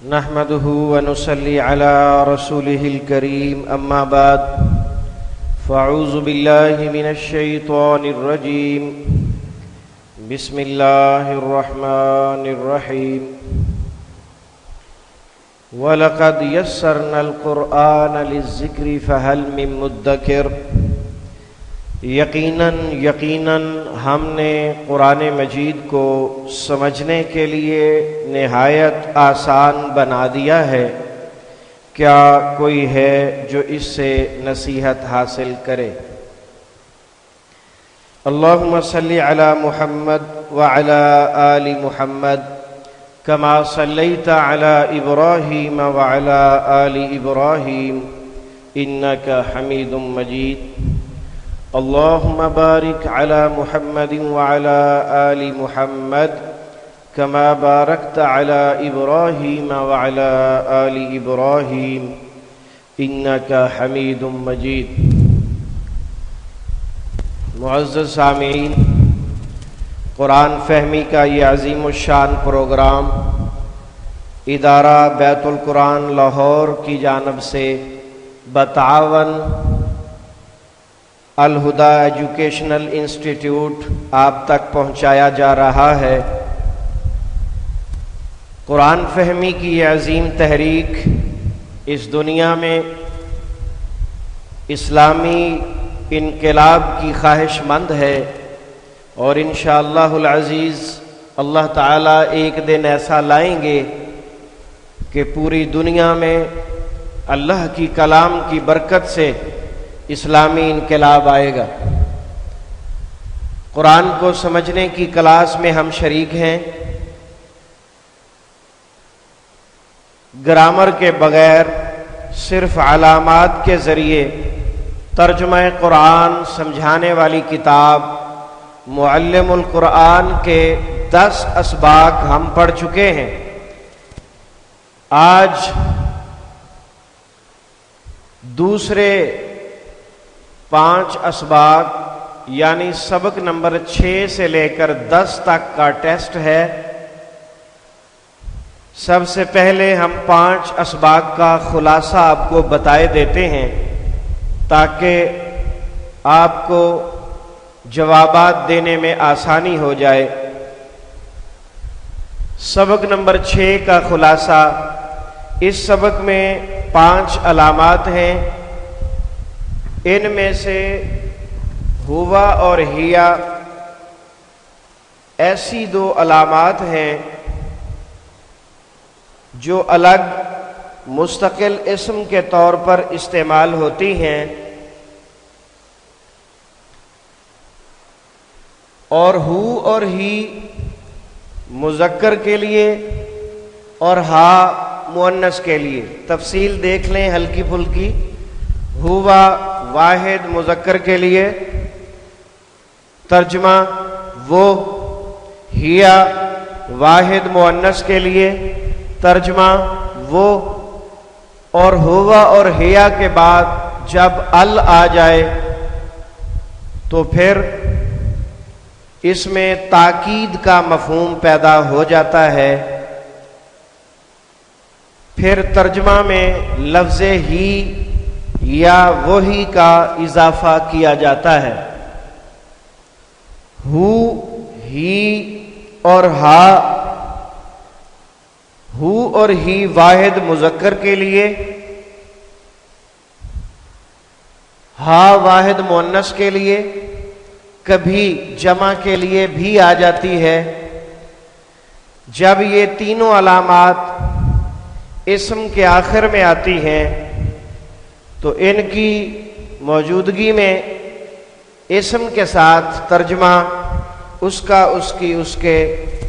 نحمده ونصلي على رسوله الكريم أما بعد فأعوذ بالله من الشيطان الرجيم بسم الله الرحمن الرحيم وَلَقَدْ يَسَّرْنَا الْقُرْآنَ لِلذِّكْرِ فَهَلْ مِن مُّدَّكِرٍ یقیناً ہم نے قرآن مجید کو سمجھنے کے لیے نہایت آسان بنا دیا ہے، کیا کوئی ہے جو اس سے نصیحت حاصل کرے؟ اللہم صلی علی محمد وعلی آل محمد کما صلیت علی ابراہیم وعلی آل ابراہیم انک حمید مجید۔ اللہم بارک علی محمد وعلی آل محمد کما بارکت علی ابراہیم وعلی آل ابراہیم انک حمید مجید۔ معزز سامعین، قرآن فہمی کا یہ عظیم الشان پروگرام ادارہ بیت القرآن لاہور کی جانب سے بتعاون الہدیٰ ایجوکیشنل انسٹیٹیوٹ آپ تک پہنچایا جا رہا ہے۔ قرآن فہمی کی یہ عظیم تحریک اس دنیا میں اسلامی انقلاب کی خواہش مند ہے، اور انشاءاللہ العزیز اللہ تعالیٰ ایک دن ایسا لائیں گے کہ پوری دنیا میں اللہ کی کلام کی برکت سے اسلامی انقلاب آئے گا۔ قرآن کو سمجھنے کی کلاس میں ہم شریک ہیں۔ گرامر کے بغیر صرف علامات کے ذریعے ترجمہ قرآن سمجھانے والی کتاب معلم القرآن کے 10 اسباق ہم پڑھ چکے ہیں۔ آج دوسرے 5 اسباق یعنی سبق نمبر 6 سے لے کر 10 تک کا ٹیسٹ ہے۔ سب سے پہلے ہم 5 اسباق کا خلاصہ آپ کو بتائے دیتے ہیں تاکہ آپ کو جوابات دینے میں آسانی ہو جائے۔ سبق نمبر 6 کا خلاصہ، اس سبق میں 5 علامات ہیں۔ ان میں سے ہوا اور ہیا ایسی 2 علامات ہیں جو الگ مستقل اسم کے طور پر استعمال ہوتی ہیں، اور ہو اور ہی مذکر کے لیے اور ہا مؤنث کے لیے۔ تفصیل دیکھ لیں ہلکی پھلکی۔ ہوا واحد مذکر کے لیے، ترجمہ وہ۔ ہیا واحد مؤنث کے لیے، ترجمہ وہ۔ اور ہوا اور ہیا کے بعد جب ال آ جائے تو پھر اس میں تاکید کا مفہوم پیدا ہو جاتا ہے۔ پھر ترجمہ میں لفظ ہی یا وہی کا اضافہ کیا جاتا ہے۔ ہو، ہی اور ہا۔ ہو اور ہی واحد مذکر کے لیے، ہا واحد مؤنث کے لیے، کبھی جمع کے لیے بھی آ جاتی ہے۔ جب یہ تینوں علامات اسم کے آخر میں آتی ہیں تو ان کی موجودگی میں اسم کے ساتھ ترجمہ اس کا، اس کی، اس کے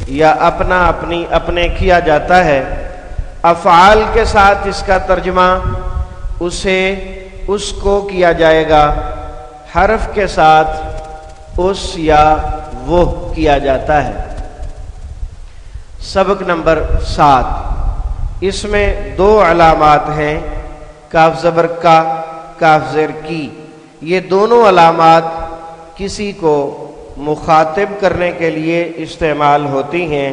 یا اپنا، اپنی، اپنے کیا جاتا ہے۔ افعال کے ساتھ اس کا ترجمہ اسے، اس کو کیا جائے گا۔ حرف کے ساتھ اس یا وہ کیا جاتا ہے۔ سبق نمبر 7، اس میں 2 علامات ہیں، کاف زبر کا، کاف زیر کی۔ یہ دونوں علامات کسی کو مخاطب کرنے کے لیے استعمال ہوتی ہیں۔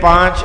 5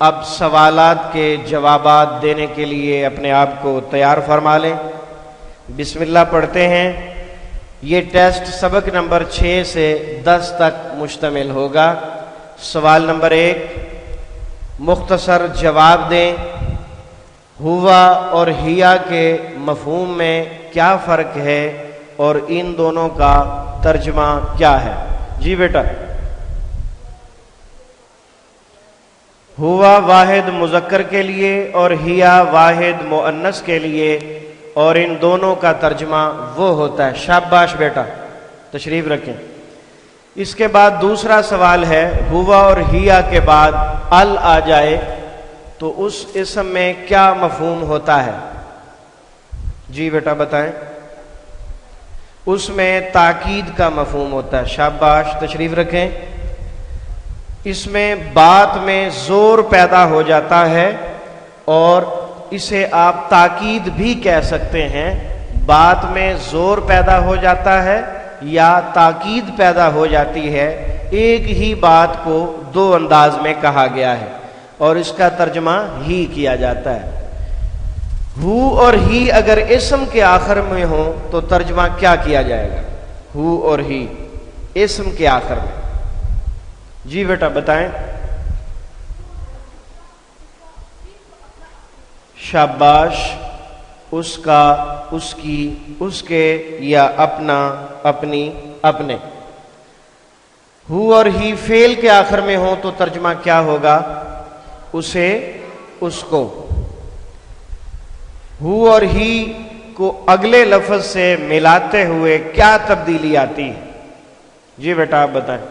اب سوالات کے جوابات دینے کے لیے اپنے آپ کو تیار فرما لیں۔ بسم اللہ پڑھتے ہیں۔ یہ ٹیسٹ سبق نمبر 6 سے 10 تک مشتمل ہوگا۔ سوال نمبر 1، مختصر جواب دیں۔ ہوا اور ہیا کے مفہوم میں کیا فرق ہے اور ان دونوں کا ترجمہ کیا ہے؟ جی بیٹا۔ ہوا واحد مذکر کے لیے اور ہیا واحد مؤنث کے لیے، اور ان دونوں کا ترجمہ وہ ہوتا ہے۔ شاباش بیٹا، تشریف رکھیں۔ اس کے بعد دوسرا سوال ہے، ہوا اور ہیا کے بعد ال آ جائے تو اس اسم میں کیا مفہوم ہوتا ہے؟ جی بیٹا بتائیں۔ اس میں تاکید کا مفہوم ہوتا ہے۔ شاباش، تشریف رکھیں۔ اس میں بات میں زور پیدا ہو جاتا ہے اور اسے آپ تاکید بھی کہہ سکتے ہیں۔ بات میں زور پیدا ہو جاتا ہے یا تاکید پیدا ہو جاتی ہے، ایک ہی بات کو دو انداز میں کہا گیا ہے اور اس کا ترجمہ ہی کیا جاتا ہے۔ ہو اور ہی اگر اسم کے آخر میں ہو تو ترجمہ کیا کیا جائے گا؟ ہو اور ہی اسم کے آخر میں۔ جی بیٹا بتائیں۔ شاباش، اس کا، اس کی، اس کے، یا اپنا، اپنی، اپنے۔ ہو اور ہی فعل کے آخر میں ہو تو ترجمہ کیا ہوگا؟ اسے، اس کو۔ ہو اور ہی کو اگلے لفظ سے ملاتے ہوئے کیا تبدیلی آتی ہے؟ جی بیٹا آپ بتائیں۔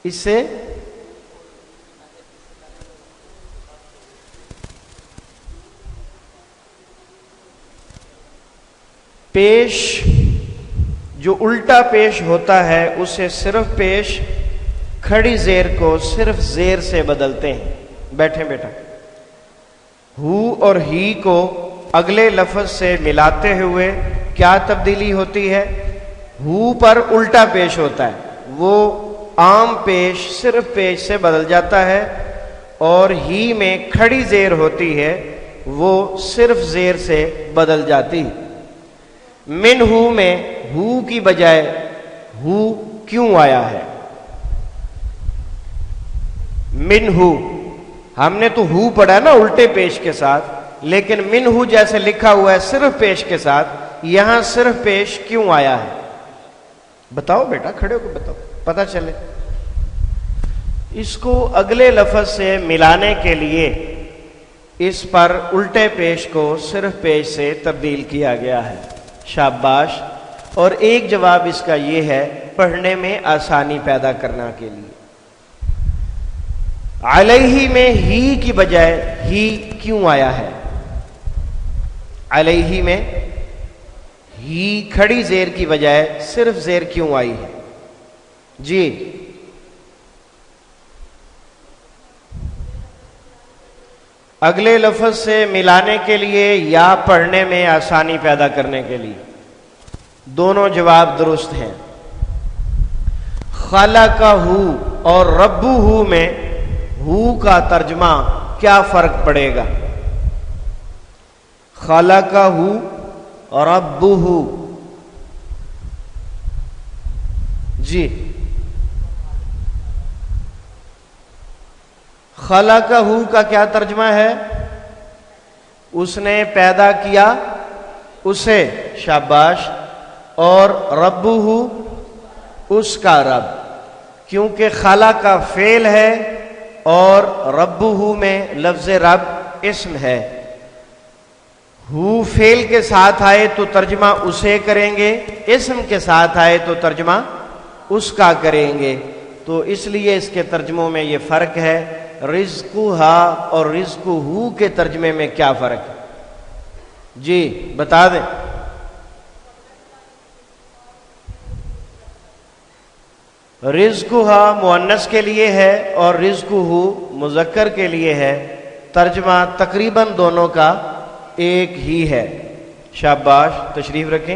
اس سے پیش، جو الٹا پیش ہوتا ہے اسے صرف پیش، کھڑی زیر کو صرف زیر سے بدلتے ہیں۔ بیٹھیں بیٹا۔ ہو اور ہی کو اگلے لفظ سے ملاتے ہوئے کیا تبدیلی ہوتی ہے؟ ہو پر الٹا پیش ہوتا ہے، وہ عام پیش صرف پیش سے بدل جاتا ہے، اور ہی میں کھڑی زیر ہوتی ہے، وہ صرف زیر سے بدل جاتی ہے۔ من ہو میں ہو کی بجائے ہو کیوں آیا ہے؟ من ہو، ہم نے تو ہو پڑھا نا الٹے پیش کے ساتھ، لیکن من ہو جیسے لکھا ہوا ہے صرف پیش کے ساتھ، یہاں صرف پیش کیوں آیا ہے؟ بتاؤ بیٹا، کھڑے ہو کے بتاؤ، پتہ چلے۔ اس کو اگلے لفظ سے ملانے کے لیے اس پر الٹے پیش کو صرف پیش سے تبدیل کیا گیا ہے۔ شاباش۔ اور ایک جواب اس کا یہ ہے، پڑھنے میں آسانی پیدا کرنے کے لیے۔ علیہ میں ہی کی بجائے ہی کیوں آیا ہے؟ علیہ میں ہی کھڑی زیر کی بجائے صرف زیر کیوں آئی ہے؟ جی اگلے لفظ سے ملانے کے لیے یا پڑھنے میں آسانی پیدا کرنے کے لیے؟ دونوں جواب درست ہیں۔ خلقہ اور ربہ میں ہو کا ترجمہ کیا فرق پڑے گا؟ خلقہ اور ربہ، جی خلقہ کا کیا ترجمہ ہے؟ اس نے پیدا کیا اسے۔ شاباش۔ اور ربہ، اس کا رب، کیونکہ خلق کا فعل ہے اور ربہ میں لفظ رب اسم ہے۔ ہو فعل کے ساتھ آئے تو ترجمہ اسے کریں گے، اسم کے ساتھ آئے تو ترجمہ اس کا کریں گے، تو اس لیے اس کے ترجموں میں یہ فرق ہے۔ رزقہا اور رزقہو کے ترجمے میں کیا فرق ہے؟ جی بتا دیں۔ رزقہا مؤنث کے لیے ہے اور رزقہو مذکر کے لیے ہے، ترجمہ تقریباً دونوں کا ایک ہی ہے۔ شاباش، تشریف رکھیں۔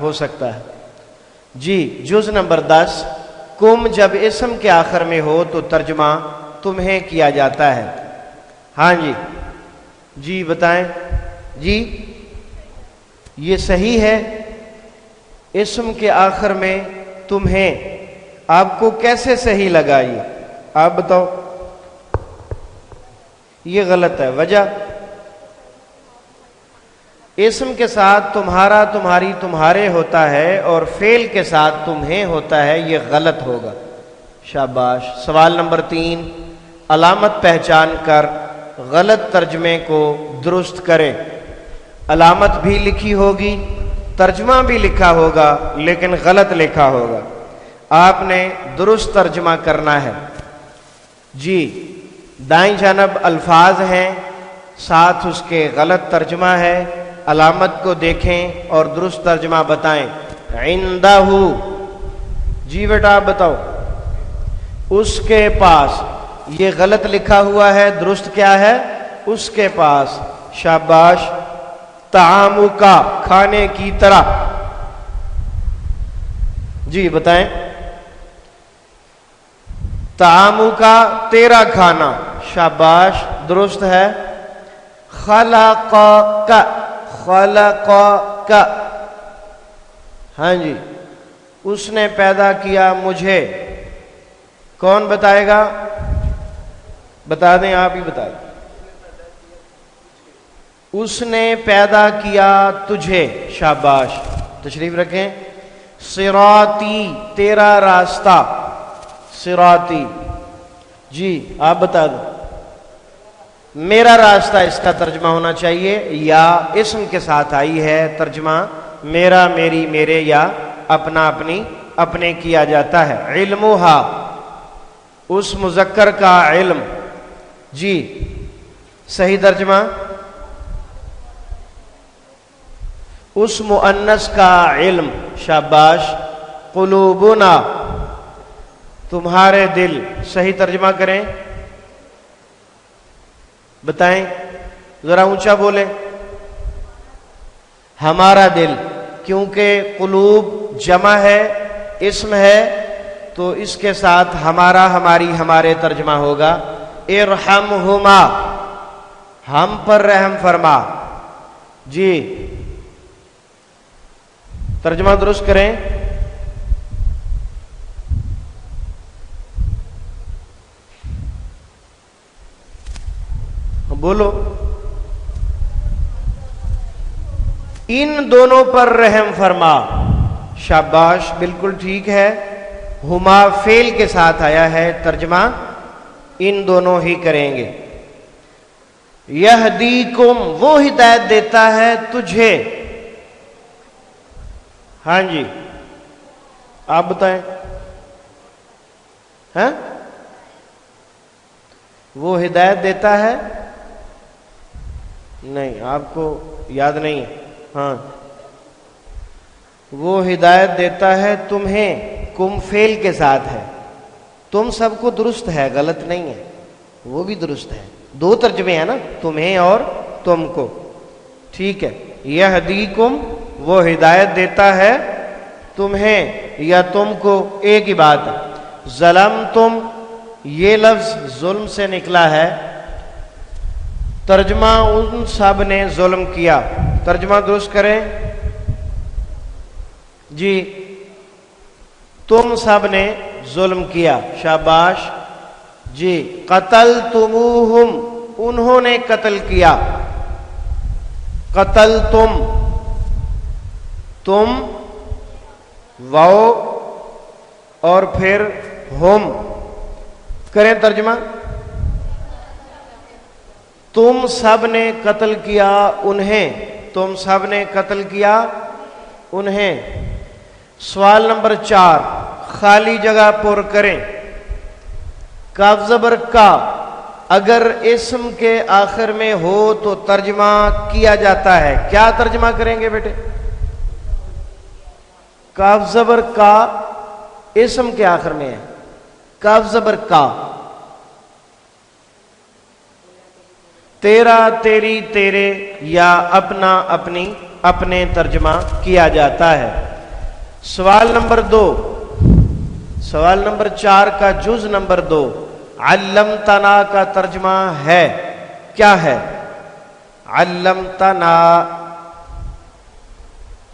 ہو سکتا ہے۔ جی جز نمبر 10، کم جب اسم کے آخر میں ہو تو ترجمہ تمہیں کیا جاتا ہے۔ ہاں جی بتائیں جی، یہ صحیح ہے، اسم کے آخر میں تمہیں، آپ کو کیسے صحیح لگا؟ یہ آپ بتاؤ۔ یہ غلط ہے، وجہ اسم کے ساتھ تمہارا، تمہاری، تمہارے ہوتا ہے اور فعل کے ساتھ تمہیں ہوتا ہے، یہ غلط ہوگا۔ شاباش۔ سوال نمبر 3، علامت پہچان کر غلط ترجمے کو درست کریں۔ علامت بھی لکھی ہوگی، ترجمہ بھی لکھا ہوگا، لیکن غلط لکھا ہوگا، آپ نے درست ترجمہ کرنا ہے۔ جی دائیں جانب الفاظ ہیں، ساتھ اس کے غلط ترجمہ ہے، علامت کو دیکھیں اور درست ترجمہ بتائیں۔ عندہ، جی بیٹا آپ بتاؤ۔ اس کے پاس، یہ غلط لکھا ہوا ہے، درست کیا ہے؟ اس کے پاس۔ شاباش۔ طعام کا، کھانے کی طرح، جی بتائیں۔ طعام کا، تیرا کھانا، شاباش، درست ہے۔ خلق کا، خلق کا، ہاں جی، اس نے پیدا کیا مجھے، کون بتائے گا؟ بتا دیں، آپ ہی بتائیں۔ اس نے پیدا کیا تجھے، شاباش، تشریف رکھیں۔ صراطی، تیرا راستہ، صراطی، جی آپ بتا دیں۔ میرا راستہ اس کا ترجمہ ہونا چاہیے، یا اسم کے ساتھ آئی ہے ترجمہ میرا، میری، میرے، یا اپنا، اپنی، اپنے کیا جاتا ہے۔ علمھا، اس مذکر کا علم، جی صحیح ترجمہ؟ اس مؤنث کا علم، شاباش۔ قلوبنا، تمہارے دل، صحیح ترجمہ کریں، بتائیں، ذرا اونچا بولیں۔ ہمارا دل، کیونکہ قلوب جمع ہے، اسم ہے، تو اس کے ساتھ ہمارا، ہماری، ہمارے ترجمہ ہوگا۔ ارحمہما، ہم پر رحم فرما، جی ترجمہ درست کریں۔ بولو۔ ان دونوں پر رحم فرما، شاباش، بالکل ٹھیک ہے۔ ہما فعل کے ساتھ آیا ہے، ترجمہ ان دونوں ہی کریں گے۔ یہدیکم، وہ ہدایت دیتا ہے تجھے، ہاں جی آپ بتائیں۔ ہاں وہ ہدایت دیتا ہے، نہیں آپ کو یاد نہیں ہے، ہاں وہ ہدایت دیتا ہے تمہیں، کم فعل کے ساتھ ہے، تم سب کو درست ہے، غلط نہیں ہے، وہ بھی درست ہے، دو ترجمے ہیں نا، تمہیں اور تم کو، ٹھیک ہے۔ یہدیکم، وہ ہدایت دیتا ہے تمہیں یا تم کو، ایک ہی بات ہے۔ ظلمتم، یہ لفظ ظلم سے نکلا ہے، ترجمہ ان سب نے ظلم کیا، ترجمہ درست کریں، جی تم سب نے ظلم کیا، شاباش، جی قتلتموہم، انہوں نے قتل کیا، قتلتم، تم، واو اور پھر ہم، کریں ترجمہ۔ تم سب نے قتل کیا انہیں، تم سب نے قتل کیا انہیں۔ سوال نمبر 4، خالی جگہ پر کریں۔ کاف زبر کا اگر اسم کے آخر میں ہو تو ترجمہ کیا جاتا ہے، کیا ترجمہ کریں گے بیٹے؟ کاف زبر کا اسم کے آخر میں ہے، کاف زبر کا، تیرا تیری تیرے یا اپنا اپنی اپنے ترجمہ کیا جاتا ہے۔ سوال نمبر 2، سوال نمبر 4 کا جز نمبر 2، علمتنا کا ترجمہ ہے، کیا ہے؟ علمتنا،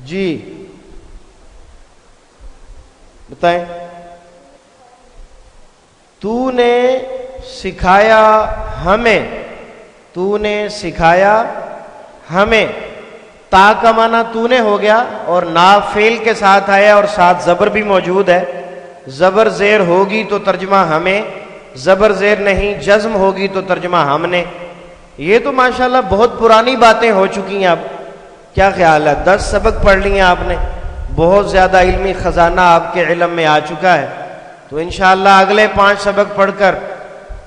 جی بتائیں۔ تو نے سکھایا ہمیں، تو نے سکھایا ہمیں، تا کا معنی تو نے ہو گیا اور نا فعل کے ساتھ آیا اور ساتھ زبر بھی موجود ہے۔ زبر زیر ہوگی تو ترجمہ ہمیں، زبر زیر نہیں جزم ہوگی تو ترجمہ ہم نے۔ یہ تو ماشاءاللہ بہت پرانی باتیں ہو چکی ہیں، اب کیا خیال ہے؟ 10 سبق پڑھ لیے آپ نے، بہت زیادہ علمی خزانہ آپ کے علم میں آ چکا ہے۔ تو انشاءاللہ اگلے 5 سبق پڑھ کر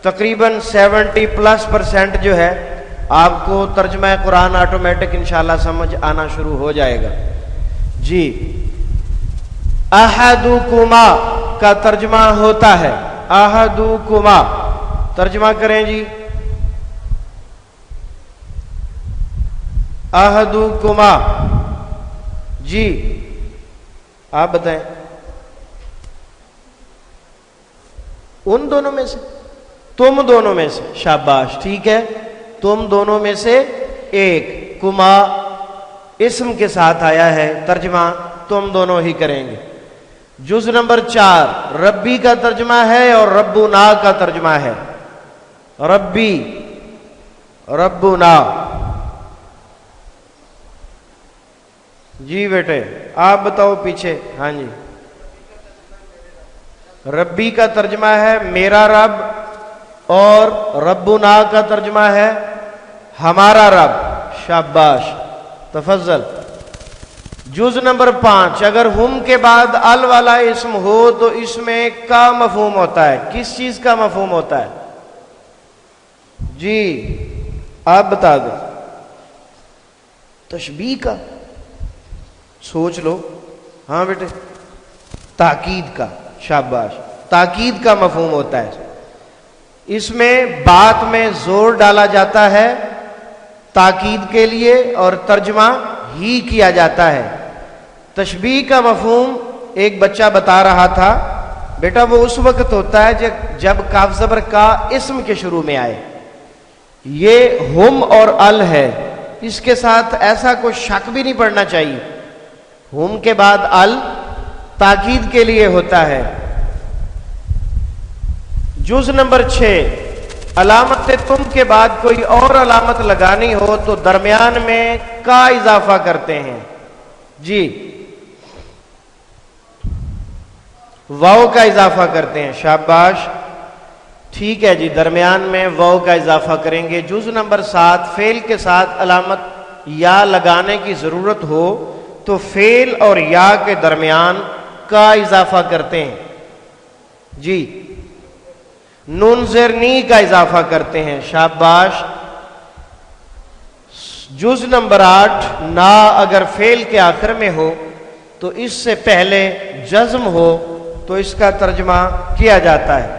تقریباً 70+ % جو ہے آپ کو ترجمہ قرآن آٹومیٹک انشاءاللہ سمجھ آنا شروع ہو جائے گا۔ جی، احدکما کا ترجمہ ہوتا ہے، احدکما، ترجمہ کریں جی، احدکما، جی آپ بتائیں۔ ان دونوں میں سے، تم دونوں میں سے، شاباش، ٹھیک ہے، تم دونوں میں سے ایک، کما اسم کے ساتھ آیا ہے، ترجمہ تم دونوں ہی کریں گے۔ جز نمبر 4 ربی کا ترجمہ ہے اور ربنا کا ترجمہ ہے، ربی، ربنا۔ جی بیٹے آپ بتاؤ پیچھے، ہاں جی۔ ربی کا ترجمہ ہے میرا رب اور ربنا کا ترجمہ ہے ہمارا رب، شاباش، تفضل۔ جز نمبر 5 اگر ہم کے بعد ال والا اسم ہو تو اس میں کا مفہوم ہوتا ہے، کس چیز کا مفہوم ہوتا ہے؟ جی آپ بتا دو۔ تشبیہ کا، سوچ لو، ہاں بیٹے، تاکید کا، شاباش، تاکید کا مفہوم ہوتا ہے۔ اس میں بات میں زور ڈالا جاتا ہے تاکید کے لیے اور ترجمہ ہی کیا جاتا ہے۔ تشبیہ کا مفہوم ایک بچہ بتا رہا تھا، بیٹا وہ اس وقت ہوتا ہے جب کاف زبر کا اسم کے شروع میں آئے۔ یہ ہم اور ال ہے، اس کے ساتھ ایسا کوئی شک بھی نہیں پڑنا چاہیے۔ ہم کے بعد ال تاکید کے لیے ہوتا ہے۔ جز نمبر 6 علامت تم کے بعد کوئی اور علامت لگانی ہو تو درمیان میں کا اضافہ کرتے ہیں، جی واو کا اضافہ کرتے ہیں، شاباش، ٹھیک ہے جی، درمیان میں واو کا اضافہ کریں گے۔ جز نمبر 7 فعل کے ساتھ علامت یا لگانے کی ضرورت ہو تو فعل اور یا کے درمیان کا اضافہ کرتے ہیں، جی نون زیر نی کا اضافہ کرتے ہیں، شاباش۔ جز نمبر 8 نا اگر فعل کے آخر میں ہو تو اس سے پہلے جزم ہو تو اس کا ترجمہ کیا جاتا ہے۔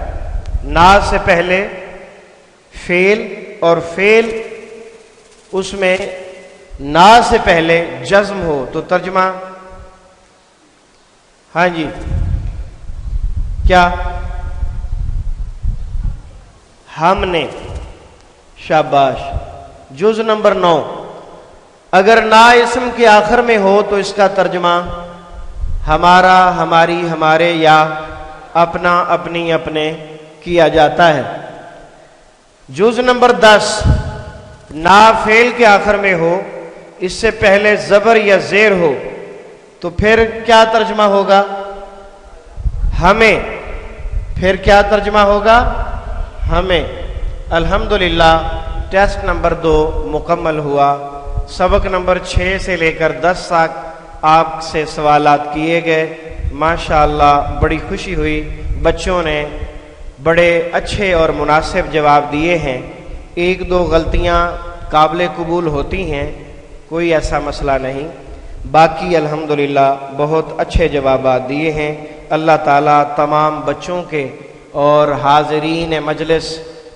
نا سے پہلے فعل اور فعل اس میں نا سے پہلے جزم ہو تو ترجمہ، ہاں جی کیا؟ ہم نے، شاباش۔ جز نمبر 9 اگر نا اسم کے آخر میں ہو تو اس کا ترجمہ ہمارا، ہماری، ہمارے یا اپنا، اپنی، اپنے کیا جاتا ہے۔ جز نمبر 10 نا فعل کے آخر میں ہو، اس سے پہلے زبر یا زیر ہو تو پھر کیا ترجمہ ہوگا؟ ہمیں، پھر کیا ترجمہ ہوگا؟ ہمیں۔ الحمدللہ ٹیسٹ نمبر 2 مکمل ہوا۔ سبق نمبر 6 سے لے کر 10 تک آپ سے سوالات کیے گئے، ماشاءاللہ بڑی خوشی ہوئی، بچوں نے بڑے اچھے اور مناسب جواب دیے ہیں۔ 1-2 غلطیاں قابل قبول ہوتی ہیں، کوئی ایسا مسئلہ نہیں، باقی الحمدللہ بہت اچھے جوابات دیے ہیں۔ اللہ تعالیٰ تمام بچوں کے اور حاضرین مجلس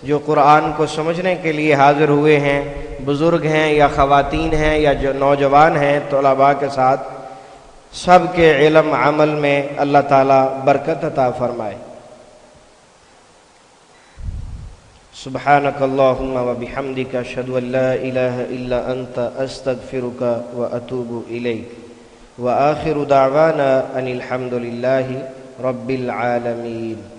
جو قرآن کو سمجھنے کے لیے حاضر ہوئے ہیں، بزرگ ہیں یا خواتین ہیں یا جو نوجوان ہیں، طلباء کے ساتھ سب کے علم عمل میں اللہ تعالیٰ برکت عطا فرمائے۔ سبحانک اللہم و بحمدک اشہد ان لا الہ الا انت استغفرک و اتوب الیک، وآخر دعوانا ان الحمد للہ رب العالمین۔